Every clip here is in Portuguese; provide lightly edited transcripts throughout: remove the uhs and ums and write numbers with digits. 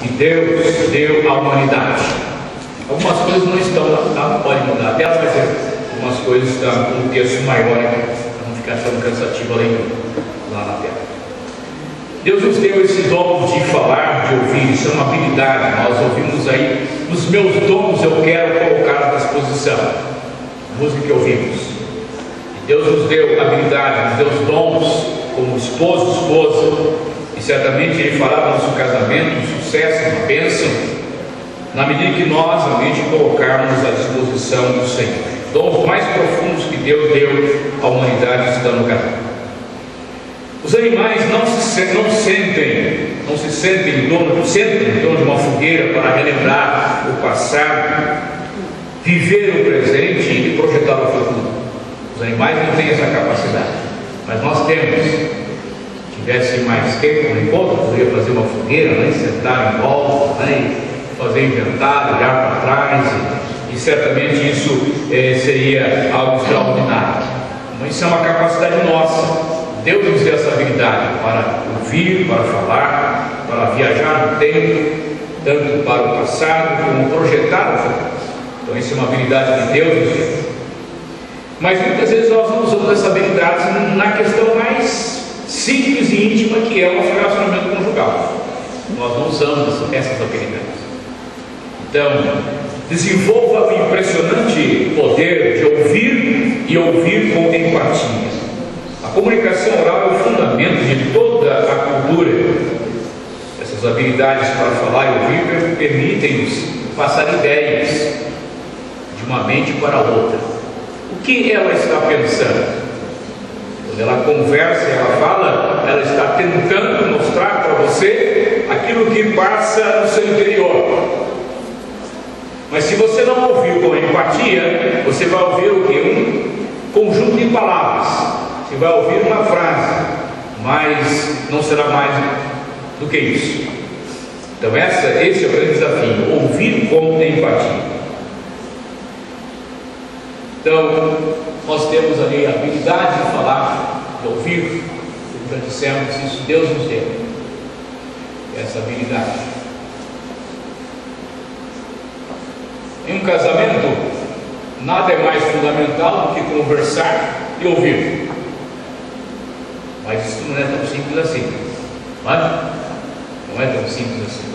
que Deus deu à humanidade. Algumas coisas não estão lá, pode mudar dela, mas algumas coisas estão com um texto maior aqui, para não ficar achando cansativo a leitura lá na tela. Deus nos deu esse dom de falar, de ouvir, isso é uma habilidade. Nós ouvimos aí, os meus dons eu quero colocar à disposição. A música que ouvimos. E Deus nos deu habilidade, nos deu os dons como esposo, esposa. E certamente Ele fará do nosso casamento um sucesso, uma bênção, na medida que nós realmente colocarmos à disposição do Senhor. Dons mais profundos que Deus deu à humanidade estão no casamento. Os animais não se sentem em torno de uma fogueira para relembrar o passado, viver o presente e projetar o futuro. Os animais não têm essa capacidade, mas nós temos. Se tivesse mais tempo no encontro, poderia fazer uma fogueira, né, sentar em volta, né, fazer inventário, olhar para trás, e certamente isso seria algo extraordinário. Mas isso é uma capacidade nossa. Deus nos deu essa habilidade para ouvir, para falar, para viajar no tempo, tanto para o passado como projetar o futuro. Então isso é uma habilidade de Deus nos deu. Mas muitas vezes nós não usamos essa habilidade na questão mais simples e íntima, que é o nosso relacionamento conjugal. Nós não usamos essas habilidades. Então, desenvolva o impressionante poder de ouvir e ouvir com empatia. A comunicação oral é o fundamento de toda a cultura. Essas habilidades para falar e ouvir permitem-nos passar ideias de uma mente para outra. O que ela está pensando? Quando ela conversa, ela fala, ela está tentando mostrar para você aquilo que passa no seu interior. Mas se você não ouviu com empatia, você vai ouvir o quê? Um conjunto de palavras. Você vai ouvir uma frase, mas não será mais do que isso. Então esse é o grande desafio, ouvir com empatia. Então nós temos ali a habilidade de falar, de ouvir, como já dissemos, isso Deus nos deu, essa habilidade. Em um casamento, nada é mais fundamental do que conversar e ouvir. Mas isso não é tão simples assim. Não é tão simples assim.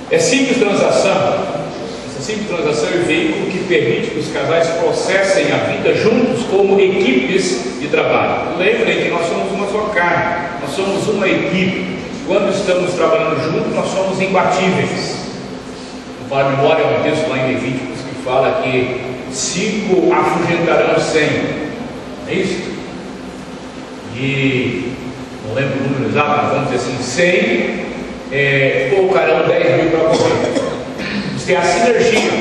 É simples transação. Essa simples transação é o veículo que permite que os casais processem a vida juntos como equipes de trabalho. Lembrem que nós somos uma só carne, nós somos uma equipe. Quando estamos trabalhando juntos, nós somos imbatíveis. Para a memória, um texto lá em Levíticos que fala que 5 afugentarão 100. É isso? E não lembro o número exato, mas vamos dizer assim, 100 colocarão 10 mil para correr. Isso é a sinergia.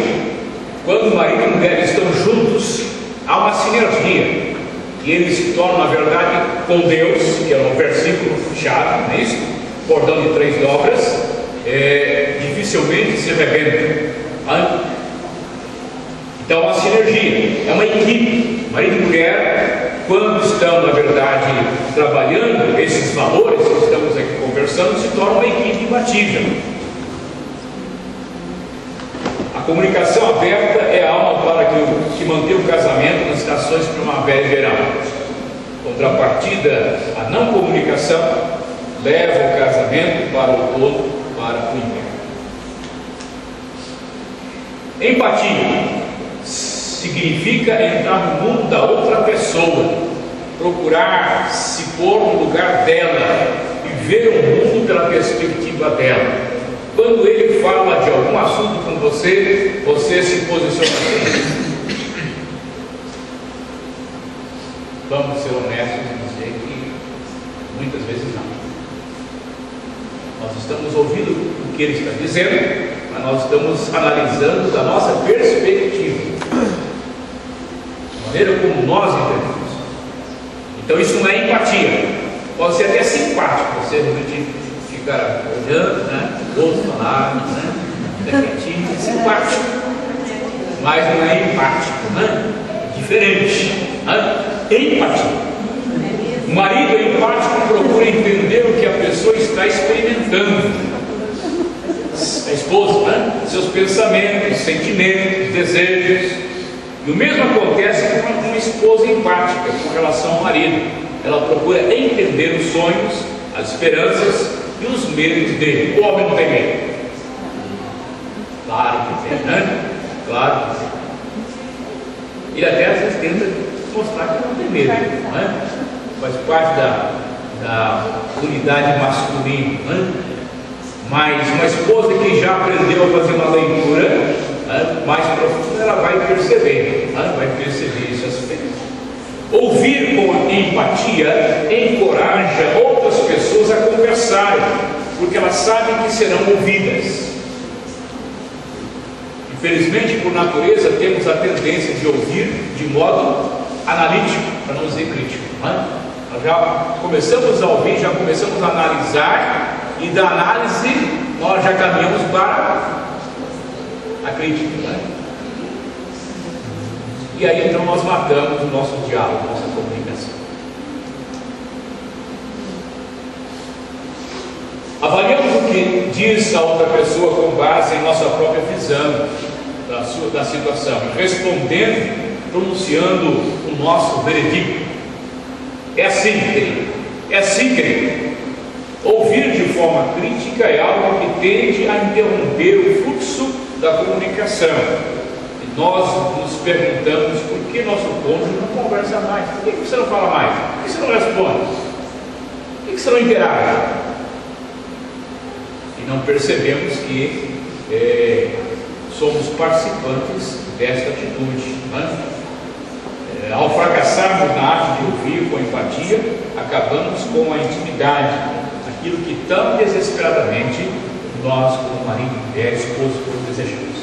Quando o marido e a mulher estão juntos, há uma sinergia. E eles se tornam, na verdade, com Deus, que é um versículo chave, não é isso? Cordão de 3 dobras, dificilmente se arrebenta. Então, uma sinergia, é uma equipe. Marido e mulher, quando estão, na verdade, trabalhando esses valores que estamos aqui conversando, se torna uma equipe imbatível. A comunicação aberta é a alma para que se manter o casamento nas estações de primavera e verão. Contrapartida, a não comunicação leva o casamento para o outono, para o inverno. Empatia significa entrar no mundo da outra pessoa, procurar se pôr no lugar dela e ver o mundo pela perspectiva dela. Quando ele fala de algum assunto com você, você se posiciona assim. Vamos ser honestos e dizer que muitas vezes não. Nós estamos ouvindo o que ele está dizendo, mas nós estamos analisando da nossa perspectiva, a maneira como nós entendemos. Então isso não é empatia. Pode ser até simpático, você realmente ficar olhando, né? O outro falar, né? Quietinho, é simpático, mas não é empático, né? É diferente, né? Empatia. O marido empático procura entender o que a pessoa está experimentando. A esposa, né? Seus pensamentos, sentimentos, desejos. E o mesmo acontece com uma esposa empática com relação ao marido. Ela procura entender os sonhos, as esperanças e os medos dele. O homem não tem medo? Claro que tem, né? Claro que tem. Ele até às vezes tenta mostrar que não tem medo, né? Faz parte da unidade masculina, né? Mas uma esposa que já aprendeu a fazer uma leitura, né, mais profunda, ela vai perceber, né? Vai perceber esse aspecto. Ouvir com empatia encoraja outras pessoas a conversarem, porque elas sabem que serão ouvidas. Infelizmente, por natureza, temos a tendência de ouvir de modo analítico, para não dizer crítico, né? Nós já começamos a ouvir, já começamos a analisar, e da análise nós já caminhamos para a crítica, né? E aí então nós matamos o nosso diálogo, nossa comunicação. Avaliamos o que diz a outra pessoa com base em nossa própria visão da situação, respondendo, pronunciando o nosso veredicto. É assim, querido. É assim, querido. Ouvir de forma crítica é algo que tende a interromper o fluxo da comunicação. E nós nos perguntamos por que nosso cônjuge não conversa mais. Por que você não fala mais? Por que você não responde? Por que você não interage? E não percebemos que somos participantes desta atitude, né? Ao fracassarmos na arte de ouvir com empatia, acabamos com a intimidade, aquilo que tão desesperadamente nós, como marido e mulher, esposo, desejamos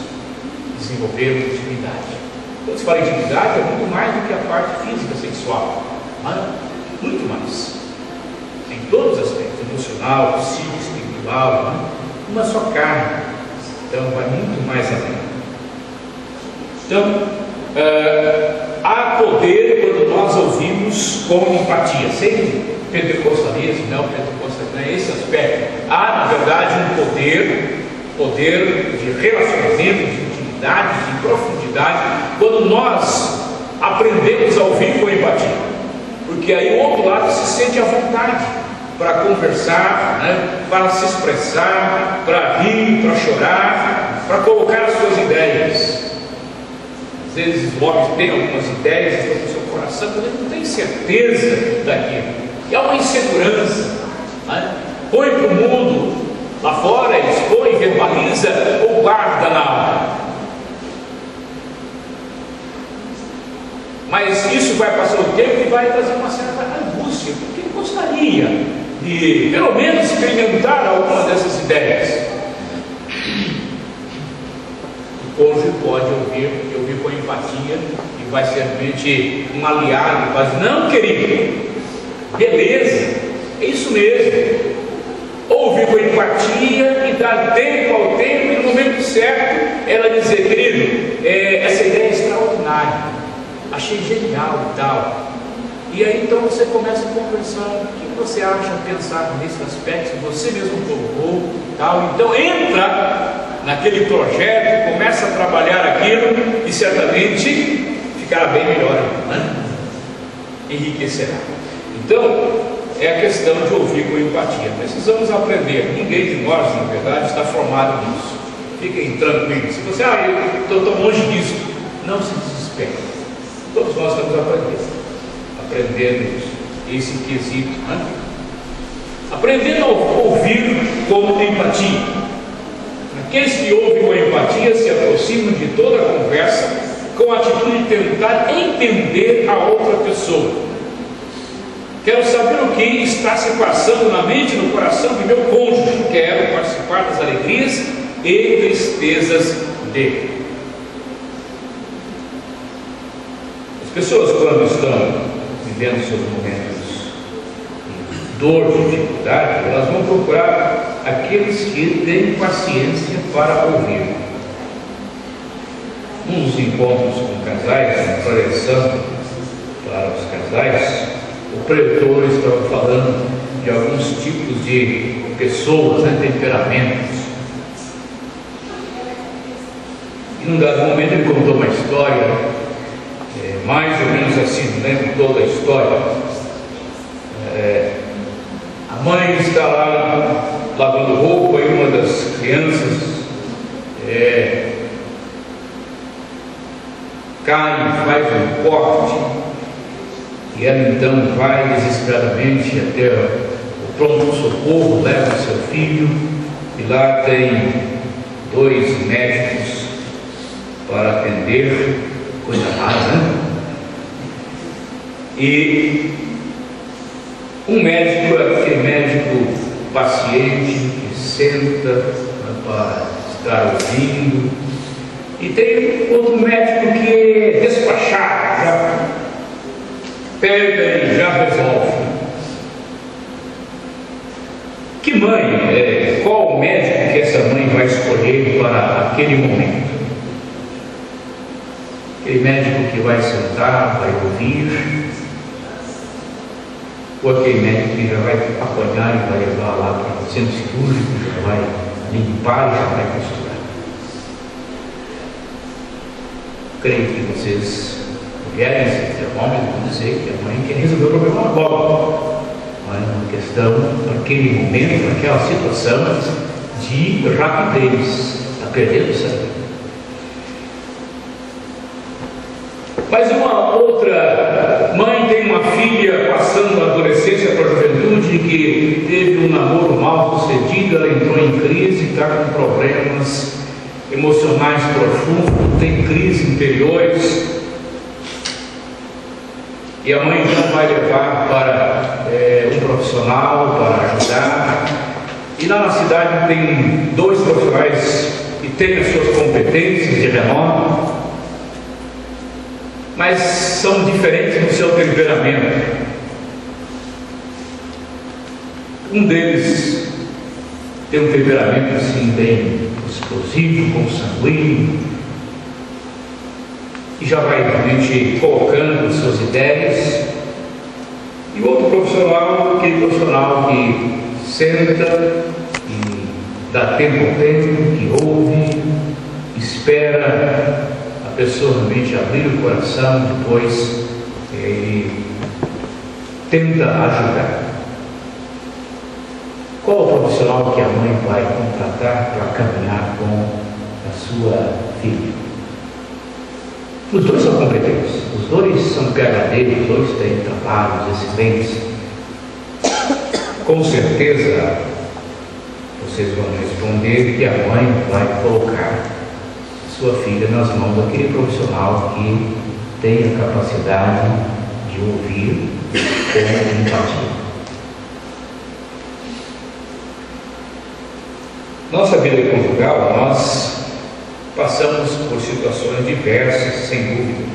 desenvolver intimidade. Quando se fala em intimidade, é muito mais do que a parte física, sexual, né? Muito mais, em todos os aspectos, emocional, psíquico, espiritual, né? Uma só carne, então vai muito mais além. Então, há poder quando nós ouvimos com empatia, sem pentecostalismo, não é esse aspecto. Há, na verdade, um poder de relacionamento, de intimidade, de profundidade, quando nós aprendemos a ouvir com empatia, porque aí o outro lado se sente à vontade para conversar, né? Para se expressar, para rir, para chorar, para colocar as suas ideias. Às vezes os homens têm algumas ideias, estão no seu coração, mas ele não tem certeza daquilo. E há uma insegurança, né? Põe para o mundo lá fora, expõe, verbaliza ou guarda na alma. Mas isso vai passar o tempo e vai trazer uma certa angústia, porque ele gostaria de pelo menos experimentar alguma dessas ideias. O cônjuge pode ouvir com empatia e vai ser realmente um aliado, mas não, querido, beleza, é isso mesmo. Ouvir com empatia e dar tempo ao tempo, e no momento certo ela dizer, querido, essa ideia é extraordinária, achei genial e tal. E aí então você começa a conversar, o que você acha, pensar nesse aspecto, você mesmo colocou e tal. Então entra naquele projeto, começa a trabalhar aquilo e certamente ficará bem melhor, né? Enriquecerá. Então é a questão de ouvir com empatia. Precisamos aprender. Ninguém de nós, na verdade, está formado nisso. Fiquem tranquilos. Se você, eu estou longe disso, não se desespere. Todos nós estamos aprendendo esse quesito, né? Aprendendo a ouvir com empatia. Aqueles que ouvem com empatia se aproximam de toda a conversa com a atitude de tentar entender a outra pessoa. Quero saber o que está se passando na mente e no coração do meu cônjuge. Quero participar das alegrias e tristezas dele. As pessoas, quando estão vivendo seus momentos de dor, de dificuldade, elas vão procurar aqueles que têm paciência para ouvir. Nos encontros com casais, na preleção para os casais, o preletor estava falando de alguns tipos de pessoas, temperamentos. E num dado momento ele contou uma história, mais ou menos assim, não lembro toda a história. A mãe está lá lavando roupa e uma das crianças cai, faz um corte, e ela então vai desesperadamente até o pronto-socorro, leva o seu filho, e lá tem 2 médicos para atender, coisa rara, né? E um médico é aquele médico paciente que senta para estar ouvindo, e tem outro médico que é despachado, já pega e já resolve. Que mãe, qual médico que essa mãe vai escolher para aquele momento? Aquele médico que vai sentar, vai ouvir, ou aquele médico que já vai apanhar e vai levar lá para o centro cirúrgico, já vai limpar e já vai costurar? Creio que vocês, mulheres e homens, vão dizer que a mãe quer resolver o problema agora. Mas uma questão, naquele momento, naquela situação de rapidez, está perdendo o sangue. Mas uma outra mãe tem uma filha passando da adolescência para a juventude que teve um namoro mal sucedido, ela entrou em crise, está com problemas emocionais profundos, tem crises interiores, e a mãe então vai levar para um profissional para ajudar. E lá na cidade tem 2 profissionais que têm as suas competências de renome, mas são diferentes no seu temperamento. Um deles tem um temperamento assim bem explosivo, consanguíneo, e já vai realmente colocando suas ideias. E o outro profissional, aquele profissional que senta e dá tempo ao tempo, que ouve, espera a pessoa realmente abrir o coração, depois ele tenta ajudar. Qual o profissional que a mãe vai contratar para caminhar com a sua filha? Os 2 são competentes, os 2 são PhD, os 2 têm trabalhos excelentes. Com certeza vocês vão responder que a mãe vai colocar sua filha nas mãos daquele profissional que tem a capacidade de ouvir com empatia. Nossa vida conjugal, nós passamos por situações diversas, sem dúvida.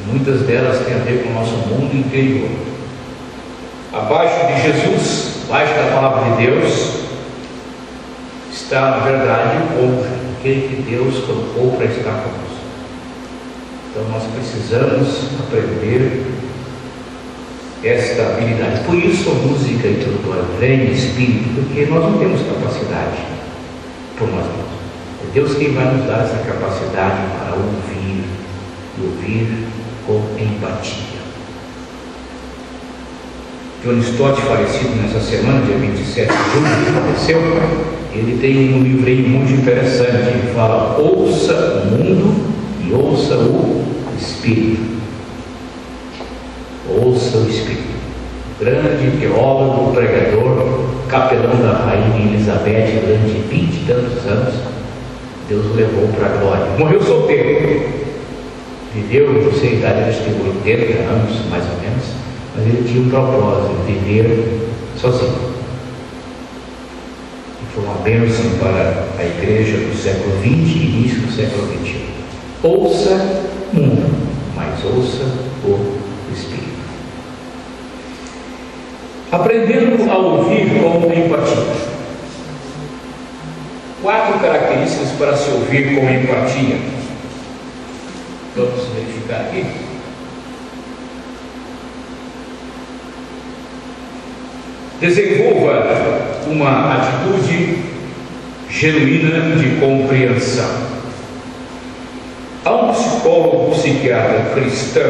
Muitas delas têm a ver com o nosso mundo interior. Abaixo de Jesus, abaixo da palavra de Deus, está, na verdade, o cônjuge, aquele que Deus colocou para estar conosco. Então nós precisamos aprender esta habilidade. Por isso a música introdutória vem Espírito, porque nós não temos capacidade por nós mesmos. É Deus quem vai nos dar essa capacidade para ouvir, e ouvir com empatia. John Stott, falecido nessa semana, dia 27 de julho, que faleceu, ele tem um livrinho muito interessante. Ele fala: ouça o mundo e ouça o Espírito. Ouça o Espírito. Grande teólogo, pregador, capelão da rainha Elizabeth durante 20 e tantos anos, Deus o levou para a glória. Morreu solteiro, viveu, não sei a idade, acho que 80 anos mais ou menos, mas ele tinha um propósito: viver sozinho. E foi uma bênção para a igreja do século XX e início do século XXI. Ouça o mundo, mas ouça o Espírito. Aprendendo a ouvir com empatia. 4 características para se ouvir com empatia. Vamos verificar aqui. Desenvolva uma atitude genuína de compreensão. Há um psicólogo, psiquiatra cristão,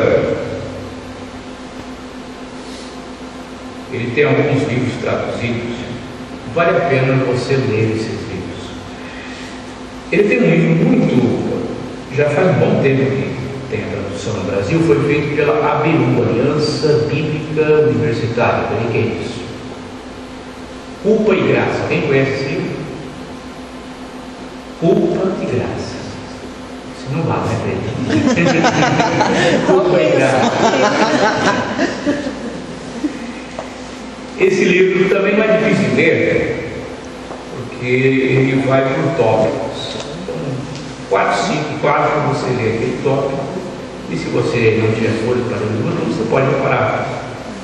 ele tem alguns livros traduzidos, vale a pena você ler esses livros. Ele tem um livro muito, já faz um bom tempo que tem a tradução no Brasil, foi feito pela ABU, Aliança Bíblica Universitária. O que é isso? Culpa e Graça. Alguém conhece esse livro? Culpa e Graça. Isso não vale, né, Pedro? Culpa e Graça. Esse livro também não é difícil de ler, porque ele vai por tópicos. Então, 4, 5 páginas para você ler aquele tópico. E se você não tiver folha para ler o livro, você pode parar,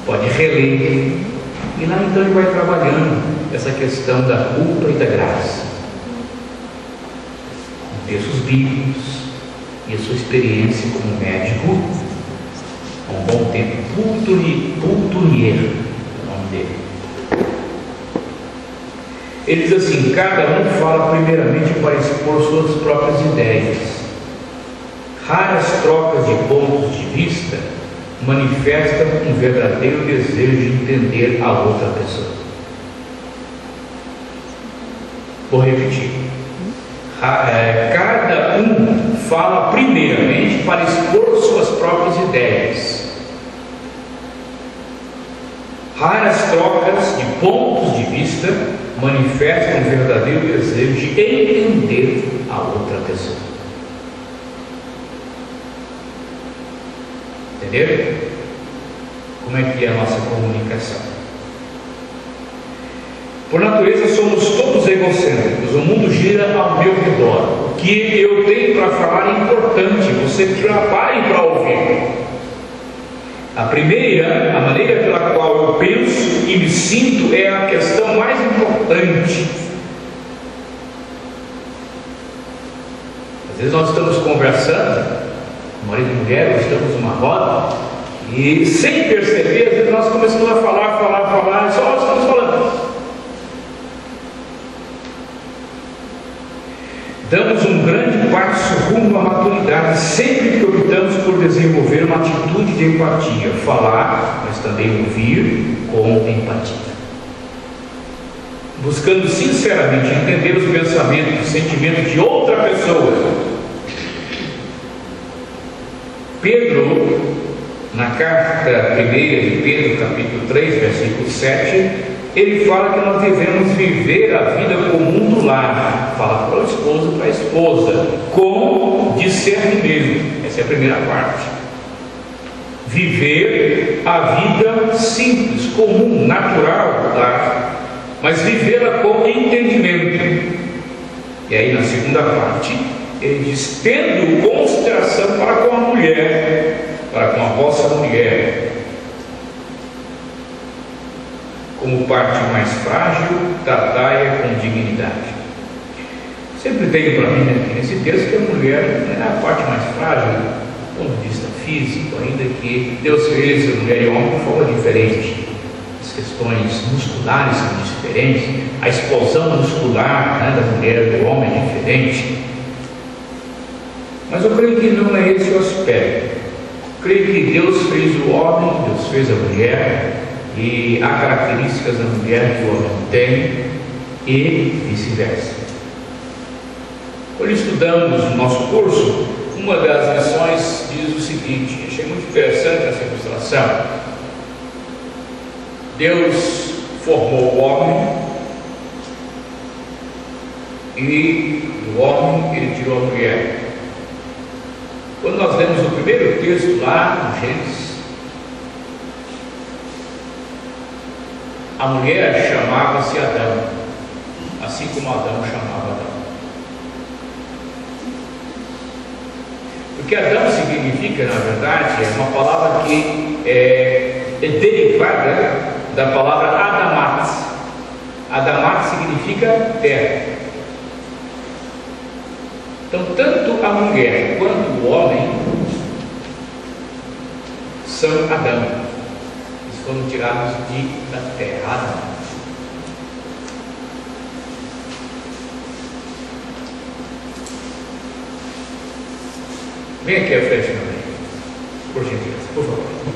pode reler. E lá então ele vai trabalhando essa questão da culpa e da graça, com textos bíblicos e a sua experiência como médico, há um bom tempo. Couturier, o nome dele. Ele diz assim: cada um fala primeiramente para expor suas próprias ideias. Raras trocas de pontos de vista manifestam um verdadeiro desejo de entender a outra pessoa. Vou repetir. Cada um fala primeiramente para expor suas próprias ideias. Raras trocas de pontos de vista manifestam um verdadeiro desejo de entender a outra pessoa. Entenderam? Como é que é a nossa comunicação? Por natureza somos todos egocêntricos. O mundo gira ao meu redor. O que eu tenho para falar é importante. Você pare para ouvir. A maneira pela qual eu penso e me sinto é a questão mais importante. Às vezes nós estamos conversando, marido e mulher, nós estamos numa roda, e sem perceber, às vezes nós começamos a falar, e só nós estamos falando. Damos um grande passo rumo à maturidade sempre que optamos por desenvolver uma atitude de empatia, falar, mas também ouvir com empatia, buscando sinceramente entender os pensamentos e sentimentos de outra pessoa. Pedro, na carta primeira de Pedro, capítulo 3, versículo 7, ele fala que nós devemos viver a vida comum do lar. Fala para o esposo, para a esposa, com discernimento. Essa é a primeira parte. Viver a vida simples, comum, natural do lar, mas vivê-la com entendimento. E aí na segunda parte ele diz: tendo consideração para com a mulher, para com a vossa mulher, como parte mais frágil, tratai-a com dignidade. Sempre tenho para mim aqui nesse texto que a mulher é a parte mais frágil do ponto de vista físico, ainda que Deus fez a mulher e o homem de forma diferente. As questões musculares são diferentes, a explosão muscular da mulher e do homem é diferente. Mas eu creio que não é esse o aspecto. Eu creio que Deus fez o homem, Deus fez a mulher, e há características da mulher que o homem tem, e vice-versa. Quando estudamos no nosso curso, uma das lições diz o seguinte: achei muito interessante essa ilustração. Deus formou o homem, e do homem ele tirou a mulher. Quando nós lemos o primeiro texto lá no Gênesis, a mulher chamava-se Adão, assim como Adão chamava Adão. Porque Adão significa, na verdade, é uma palavra que é derivada da palavra Adamat. Adamat significa terra. Então, tanto a mulher quanto o homem são Adão. Eles foram tirados da terra. Vem aqui à frente também, por gentileza, por favor.